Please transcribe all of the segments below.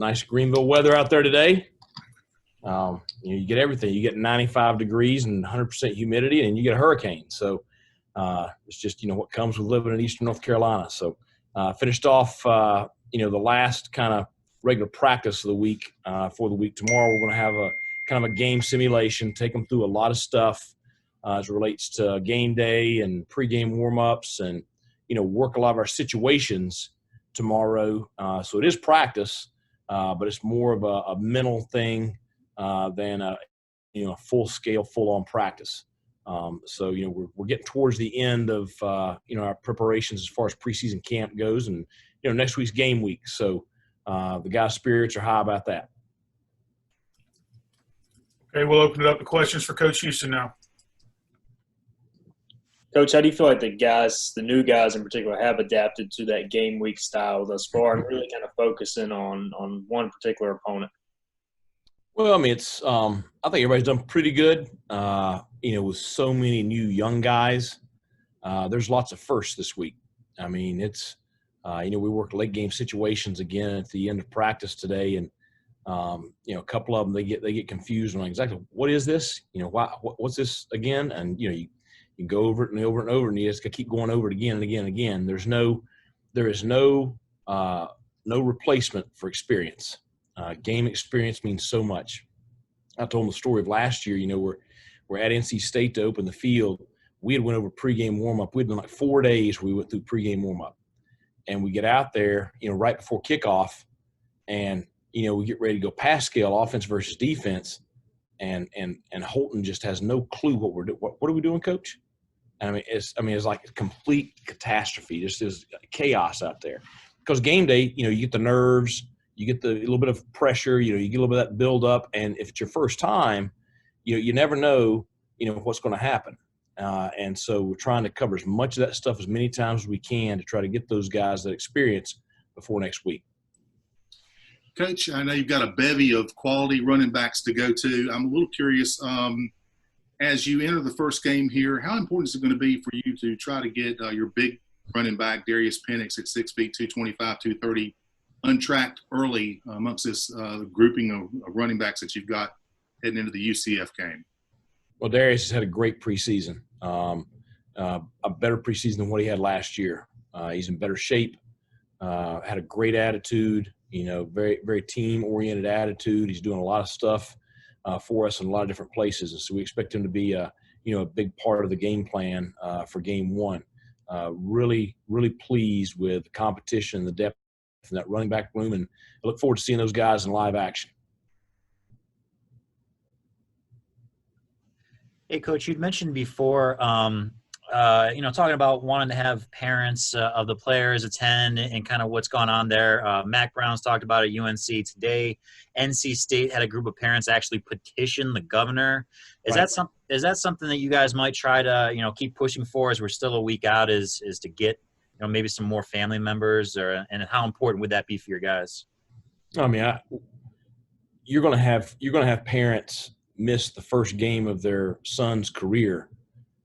Nice Greenville weather out there today. You get everything. You get 95 degrees and 100% humidity, and you get a hurricane. So it's just, what comes with living in eastern North Carolina. So finished off, the last kind of regular practice of the week. For the week tomorrow, we're going to have a kind of a game simulation, take them through a lot of stuff as it relates to game day and pregame warm-ups and, work a lot of our situations tomorrow. So it is practice, but it's more of a mental thing than a full-scale, full-on practice. So we're getting towards the end of our preparations as far as preseason camp goes, and next week's game week. So the guys' spirits are high about that. Okay, we'll open it up to questions for Coach Houston now. Coach, how do you feel like the new guys in particular, have adapted to that game week style thus far and really kind of focusing on one particular opponent? Well, it's I think everybody's done pretty good. With so many new young guys, there's lots of firsts this week. It's we work late game situations again at the end of practice today, and a couple of them they get confused on exactly what is this? What's this again? And you go over it and over and over, and you just keep going over it again and again and again. There is no replacement for experience. Game experience means so much. I told them the story of last year. We're at NC State to open the field. We had went over pregame warm-up. We'd done like 4 days. We went through pregame warm-up, and we get out there, right before kickoff, and we get ready to go pass scale, offense versus defense, and Holton just has no clue what we're doing. What are we doing, Coach? It's like a complete catastrophe. Just is chaos out there. Because game day, you get the nerves. You get a little bit of pressure, you get a little bit of that build up. And if it's your first time, you never know, what's going to happen. And so we're trying to cover as much of that stuff as many times as we can to try to get those guys that experience before next week. Coach, I know you've got a bevy of quality running backs to go to. I'm a little curious, as you enter the first game here, how important is it going to be for you to try to get your big running back, Darius Pinx, at 6 feet, 225, 230, untracked early amongst this grouping of running backs that you've got heading into the UCF game? Well, Darius has had a great preseason, a better preseason than what he had last year. He's in better shape, had a great attitude, very, very team-oriented attitude. He's doing a lot of stuff for us in a lot of different places. And so we expect him to be a big part of the game plan for game one. Really, really pleased with the competition, the depth in that running back room, and I look forward to seeing those guys in live action. Hey, Coach, you'd mentioned before, talking about wanting to have parents of the players attend and kind of what's gone on there. Mac Brown's talked about at UNC today. NC State had a group of parents actually petition the governor. Is Right. that something that you guys might try to, keep pushing for as we're still a week out, is to get maybe some more family members, and how important would that be for your guys? You're going to have parents miss the first game of their son's career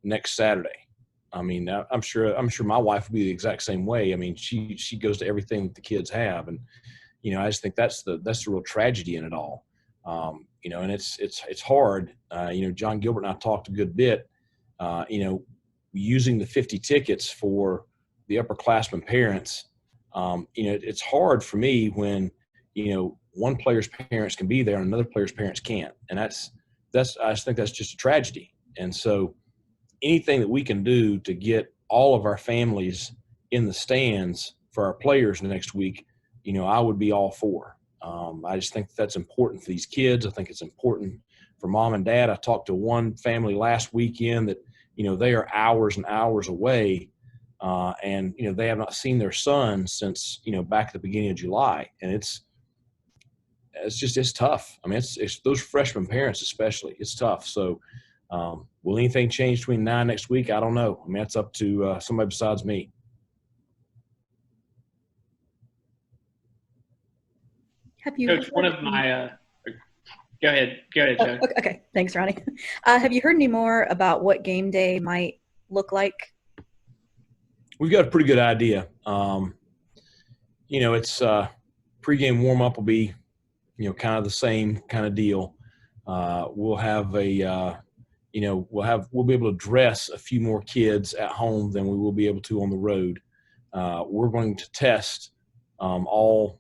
next Saturday. I'm sure my wife would be the exact same way. She goes to everything that the kids have, and I just think that's the real tragedy in it all. And it's hard. John Gilbert and I talked a good bit. Using the 50 tickets for the upperclassmen parents, it's hard for me when, one player's parents can be there and another player's parents can't. And I just think that's just a tragedy. And so anything that we can do to get all of our families in the stands for our players next week, I would be all for. I just think that's important for these kids. I think it's important for mom and dad. I talked to one family last weekend that, they are hours and hours away. And they have not seen their son since back at the beginning of July, and it's tough. It's those freshman parents especially. It's tough. So, will anything change between now and next week? I don't know. That's up to somebody besides me. Have you Coach, one of my go ahead, Joe. Okay, thanks, Ronnie. Have you heard any more about what game day might look like? We've got a pretty good idea. It's pregame warm-up will be kind of the same kind of deal. We'll have we'll be able to dress a few more kids at home than we will be able to on the road. We're going to test all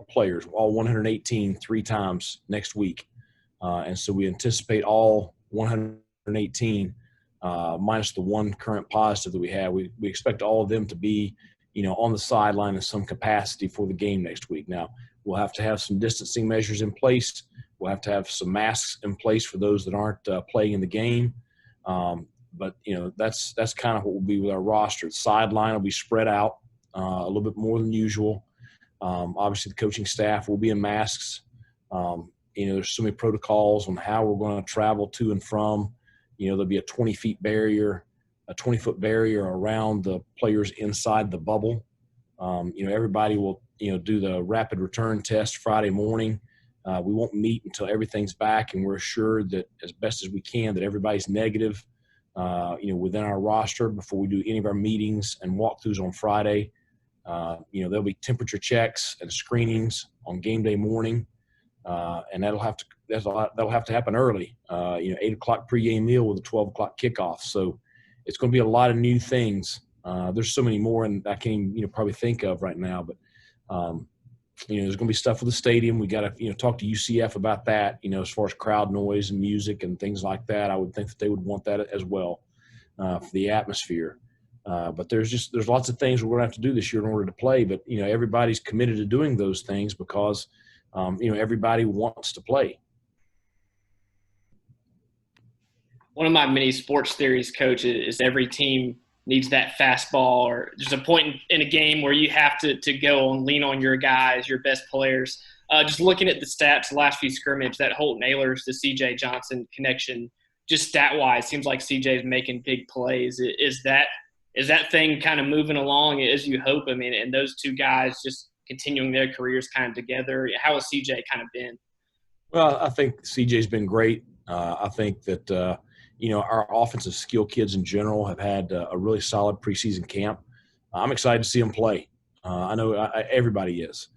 players, all 118 3 times next week. And so we anticipate all 118 minus the one current positive that we have. We expect all of them to be, on the sideline in some capacity for the game next week. Now, we'll have to have some distancing measures in place. We'll have to have some masks in place for those that aren't playing in the game. But that's kind of what will be with our roster. The sideline will be spread out a little bit more than usual. Obviously, the coaching staff will be in masks. There's so many protocols on how we're going to travel to and from. There'll be a 20-foot barrier around the players inside the bubble. Everybody will, do the rapid return test Friday morning. We won't meet until everything's back, and we're assured that as best as we can that everybody's negative, within our roster before we do any of our meetings and walkthroughs on Friday. There'll be temperature checks and screenings on game day morning, and that'll have to happen early. 8 o'clock pregame meal with a 12 o'clock kickoff. So it's going to be a lot of new things. There's so many more, and I can't even probably think of right now. But there's going to be stuff with the stadium. We got to talk to UCF about that. As far as crowd noise and music and things like that, I would think that they would want that as well for the atmosphere. But there's lots of things we're going to have to do this year in order to play. But everybody's committed to doing those things because everybody wants to play. One of my many sports theories, Coach, is every team needs that fastball, or there's a point in a game where you have to go and lean on your guys, your best players. Just looking at the stats, the last few scrimmages, that Holton Ahlers to C.J. Johnson connection, just stat-wise, seems like C.J. is making big plays. Is that thing kind of moving along as you hope? I mean, and those two guys just continuing their careers kind of together. How has C.J. kind of been? Well, I think C.J.'s been great. I think that our offensive skill kids in general have had a really solid preseason camp. I'm excited to see them play. I know everybody is.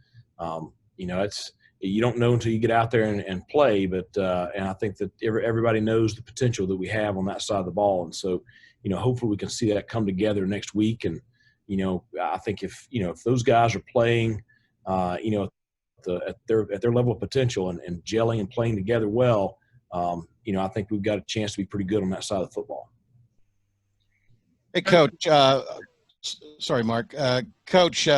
It's you don't know until you get out there and play, but and I think that everybody knows the potential that we have on that side of the ball, and so hopefully we can see that come together next week. And I think if those guys are playing, at their level of potential and gelling and playing together well. I think we've got a chance to be pretty good on that side of the football. Hey, Coach. Sorry, Mark. Coach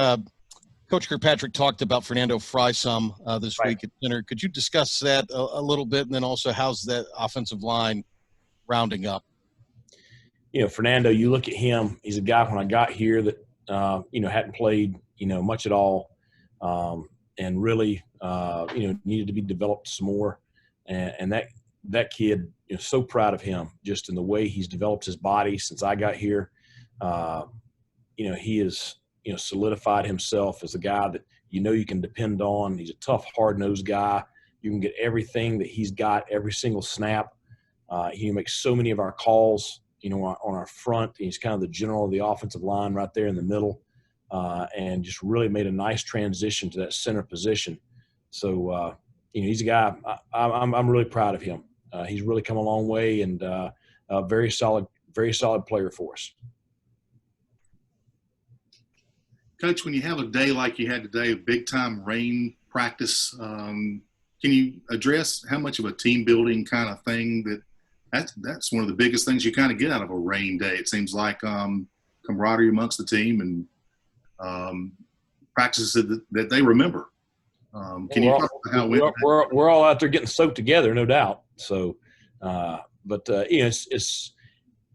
Kirkpatrick talked about Fernando Fry some this week at dinner. Could you discuss that a little bit, and then also how's that offensive line rounding up? Fernando, you look at him. He's a guy when I got here that hadn't played much at all, and really needed to be developed some more. And that kid, so proud of him just in the way he's developed his body since I got here. He has, solidified himself as a guy that you can depend on. He's a tough, hard-nosed guy. You can get everything that he's got every single snap. He makes so many of our calls, on our front. He's kind of the general of the offensive line right there in the middle, and just really made a nice transition to that center position. So, he's a guy I'm really proud of him. He's really come a long way, and a very solid player for us. Coach, when you have a day like you had today, a big-time rain practice, can you address how much of a team-building kind of thing that's one of the biggest things you kind of get out of a rain day? It seems like camaraderie amongst the team and practices that they remember. Can you talk about how it went? We're all out there getting soaked together, no doubt. So,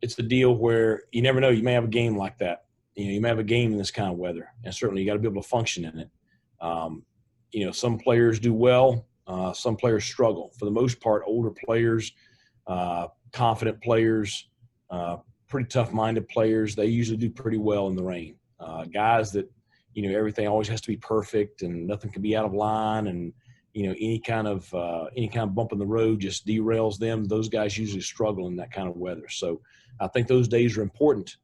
it's the deal where you never know. You may have a game like that. You may have a game in this kind of weather, and certainly you got to be able to function in it. Some players do well. Some players struggle. For the most part, older players, confident players, pretty tough-minded players, they usually do pretty well in the rain. Guys that everything always has to be perfect and nothing can be out of line, and any kind of bump in the road just derails them. Those guys usually struggle in that kind of weather. So I think those days are important.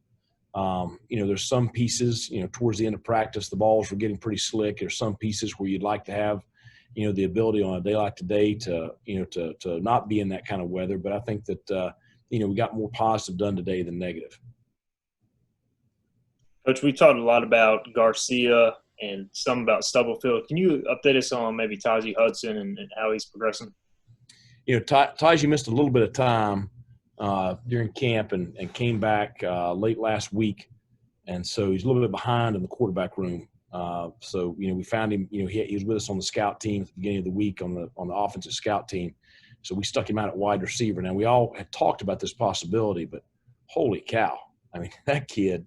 There's some pieces, towards the end of practice, the balls were getting pretty slick. There's some pieces where you'd like to have, the ability on a day like today to not be in that kind of weather. But I think that, we got more positive done today than negative. Coach, we talked a lot about Garcia and some about Stubblefield. Can you update us on maybe Taiji Hudson and how he's progressing? Taiji missed a little bit of time during camp and came back late last week. And so he's a little bit behind in the quarterback room. We found him, he was with us on the scout team at the beginning of the week on the offensive scout team. So we stuck him out at wide receiver. Now, we all had talked about this possibility, but holy cow. I mean, that kid,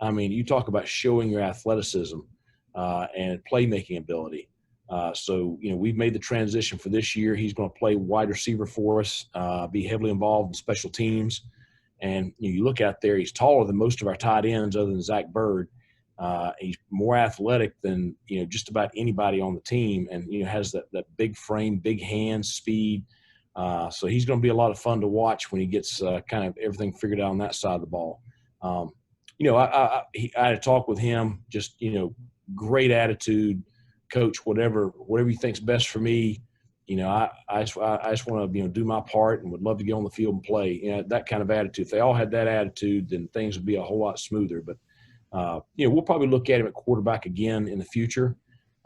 you talk about showing your athleticism and playmaking ability. We've made the transition for this year. He's going to play wide receiver for us, be heavily involved in special teams. And you look out there, he's taller than most of our tight ends other than Zach Bird. He's more athletic than, just about anybody on the team, and, has that big frame, big hands, speed. So he's going to be a lot of fun to watch when he gets kind of everything figured out on that side of the ball. I had a talk with him, just, great attitude, coach, whatever you think's best for me. I just want to, do my part and would love to get on the field and play. That kind of attitude. If they all had that attitude, then things would be a whole lot smoother. But, we'll probably look at him at quarterback again in the future.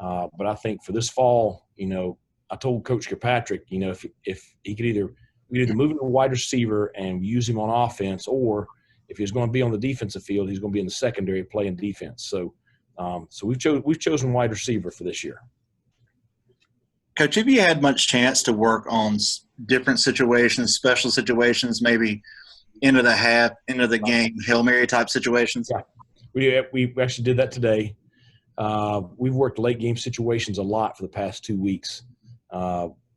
But I think for this fall, I told Coach Kirkpatrick, if he could either move him to wide receiver and use him on offense, or if he's going to be on the defensive field, he's going to be in the secondary playing defense. So we've chosen wide receiver for this year. Coach, have you had much chance to work on different situations, special situations, maybe end of the half, end of the game, Hail Mary type situations? Yeah, we actually did that today. We've worked late game situations a lot for the past 2 weeks.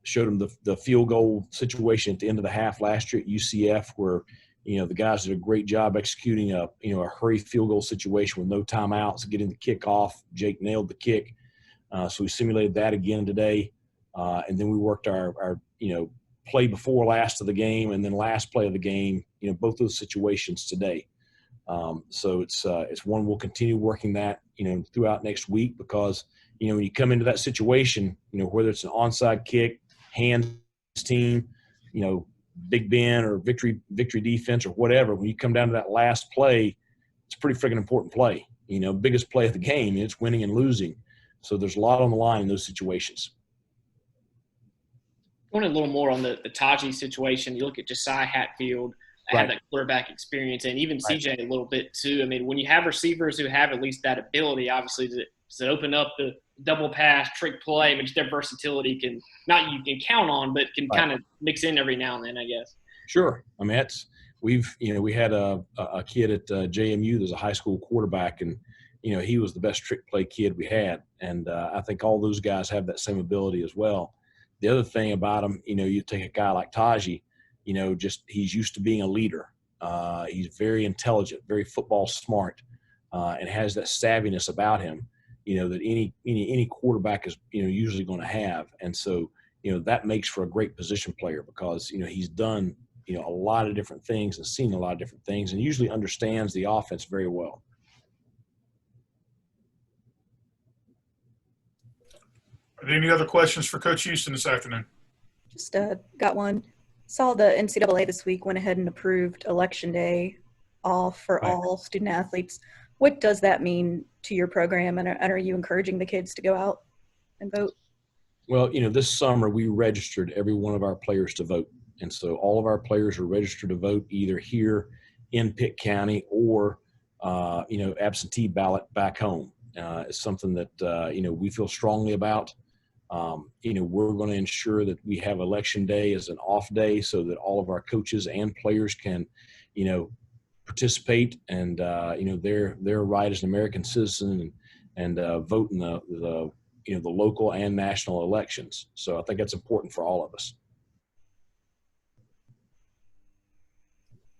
Showed them the field goal situation at the end of the half last year at UCF, where the guys did a great job executing a hurry field goal situation with no timeouts, getting the kick off. Jake nailed the kick, so we simulated that again today, and then we worked our play before last of the game and then last play of the game. Both those situations today. So it's one we'll continue working that throughout next week, because when you come into that situation, whether it's an onside kick, hands team, Big Ben or victory defense or whatever, when you come down to that last play, it's a pretty freaking important play. Biggest play of the game. It's winning and losing. So there's a lot on the line in those situations. Going a little more on the Taiji situation, you look at Josiah Hatfield, have that quarterback experience, and even CJ a little bit too. When you have receivers who have at least that ability, obviously to open up the double pass, trick play, just their versatility you can count on, but can kind of mix in every now and then, I guess. Sure. We had a kid at JMU that's a high school quarterback, and he was the best trick play kid we had, and I think all those guys have that same ability as well. The other thing about him, you take a guy like Taiji, he's used to being a leader. He's very intelligent, very football smart, and has that savviness about him, that any quarterback is, usually going to have. And so, that makes for a great position player, because, he's done, a lot of different things and seen a lot of different things, and usually understands the offense very well. Are there any other questions for Coach Houston this afternoon? Just got one. Saw the NCAA this week went ahead and approved Election Day off for all student athletes. What does that mean to your program, and are you encouraging the kids to go out and vote? Well, this summer we registered every one of our players to vote. And so all of our players are registered to vote either here in Pitt County or, absentee ballot back home. It's something that, we feel strongly about. We're going to ensure that we have Election Day as an off day so that all of our coaches and players can, participate and, their right as an American citizen and vote in the local and national elections. So I think that's important for all of us.